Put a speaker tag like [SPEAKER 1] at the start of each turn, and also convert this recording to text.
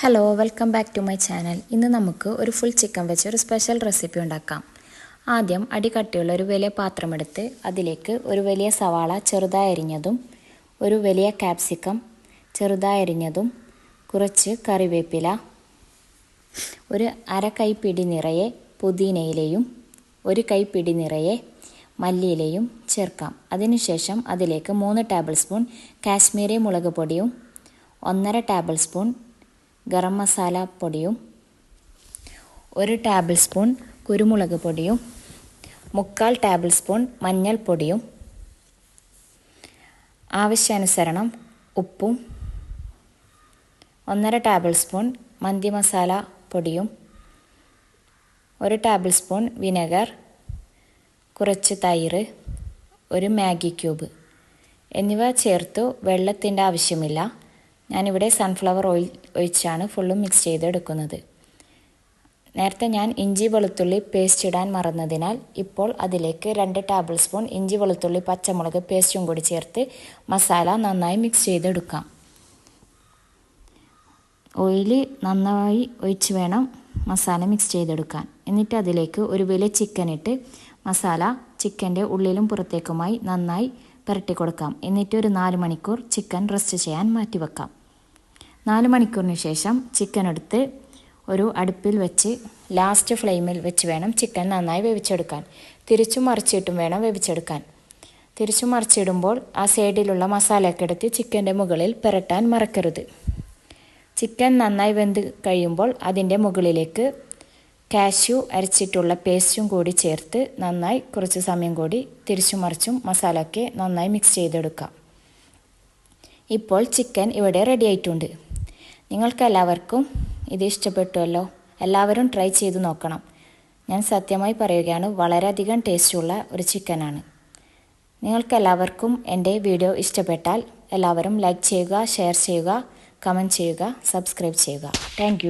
[SPEAKER 1] Hello welcome back to my channel. ഇന്ന് നമുക്ക് ഒരു ഫുൾ ചിക്കൻ വെച്ച് ഒരു സ്പെഷ്യൽ റെസിപ്പി ഉണ്ടാക്കാം. ആദ്യം അടികട്ടിയുള്ള ഒരു വലിയ പാത്രമെടുത്ത് അതിലേക്ക് ഒരു വലിയ സവാള ചെറുതായി അരിഞ്ഞതും, ഒരു വലിയ ക്യാപ്സിക്കം ചെറുതായി അരിഞ്ഞതും, കുറച്ച് കറിവേപ്പില, ഒരു അര കൈപ്പിടി നിറയെ പുതിനയിലയും ഒരു കൈപ്പിടി നിറയെ മല്ലിയിലയും ചേർക്കാം. അതിനുശേഷം അതിലേക്ക് 3 ടേബിൾ സ്പൂൺ കാശ്മീരി മുളക് പൊടിയും 1.5 ടേബിൾ സ്പൂൺ ഗരം മസാല പൊടിയും 1 ടേബിൾ സ്പൂൺ കുരുമുളക് പൊടിയും 3/4 ടേബിൾ സ്പൂൺ മഞ്ഞൾപ്പൊടിയും ആവശ്യാനുസരണം ഉപ്പും 1.5 ടേബിൾ സ്പൂൺ മന്തി മസാല പൊടിയും 1 ടേബിൾ സ്പൂൺ വിനെഗർ, കുറച്ച് തൈര്, ഒരു മാഗി ക്യൂബ് എന്നിവ ചേർത്തു. വെള്ളത്തിൻ്റെ ആവശ്യമില്ല. ഞാനിവിടെ സൺഫ്ലവർ ഓയിൽ ഒഴിച്ചാണ് ഫുള്ളും മിക്സ് ചെയ്തെടുക്കുന്നത്. നേരത്തെ ഞാൻ ഇഞ്ചി വെളുത്തുള്ളി പേസ്റ്റ് ഇടാൻ മറന്നതിനാൽ ഇപ്പോൾ അതിലേക്ക് 2 ടേബിൾ സ്പൂൺ ഇഞ്ചി വെളുത്തുള്ളി പച്ചമുളക് പേസ്റ്റും കൂടി ചേർത്ത് മസാല നന്നായി മിക്സ് ചെയ്തെടുക്കാം. ഓയിൽ നന്നായി ഒഴിച്ച് വേണം മസാല മിക്സ് ചെയ്തെടുക്കാൻ. എന്നിട്ട് അതിലേക്ക് ഒരു വലിയ ചിക്കൻ ഇട്ട് മസാല ചിക്കൻ്റെ ഉള്ളിലും പുറത്തേക്കുമായി നന്നായി പുരട്ടി കൊടുക്കാം. എന്നിട്ട് ഒരു 4 മണിക്കൂർ ചിക്കൻ റെസ്റ്റ് ചെയ്യാൻ മാറ്റി വെക്കാം. 4 മണിക്കൂറിന് ശേഷം ചിക്കൻ എടുത്ത് ഒരു അടുപ്പിൽ വെച്ച് ലാസ്റ്റ് ഫ്ലെയിമിൽ വെച്ച് വേണം ചിക്കൻ നന്നായി വേവിച്ചെടുക്കാൻ. തിരിച്ചും മറിച്ചിട്ടും വേണം വേവിച്ചെടുക്കാൻ. തിരിച്ചും മറിച്ചിടുമ്പോൾ ആ സൈഡിലുള്ള മസാലയൊക്കെ എടുത്ത് ചിക്കൻ്റെ മുകളിൽ പുരട്ടാൻ മറക്കരുത്. ചിക്കൻ നന്നായി വെന്ത് കഴിയുമ്പോൾ അതിൻ്റെ മുകളിലേക്ക് കാഷ്യൂ അരച്ചിട്ടുള്ള പേസ്റ്റും കൂടി ചേർത്ത് നന്നായി കുറച്ച് സമയം കൂടി തിരിച്ചും മറിച്ചും മസാലയൊക്കെ നന്നായി മിക്സ് ചെയ്തെടുക്കാം. ഇപ്പോൾ ചിക്കൻ ഇവിടെ റെഡി ആയിട്ടുണ്ട്. നിങ്ങൾക്കെല്ലാവർക്കും ഇത് ഇഷ്ടപ്പെട്ടുവല്ലോ. എല്ലാവരും ട്രൈ ചെയ്ത് നോക്കണം. ഞാൻ സത്യമായി പറയുകയാണ്, വളരെയധികം ടേസ്റ്റുള്ള ഒരു ചിക്കനാണ്. നിങ്ങൾക്കെല്ലാവർക്കും എൻ്റെ വീഡിയോ ഇഷ്ടപ്പെട്ടാൽ എല്ലാവരും ലൈക്ക് ചെയ്യുക, ഷെയർ ചെയ്യുക, കമൻറ്റ് ചെയ്യുക, സബ്സ്ക്രൈബ് ചെയ്യുക. താങ്ക്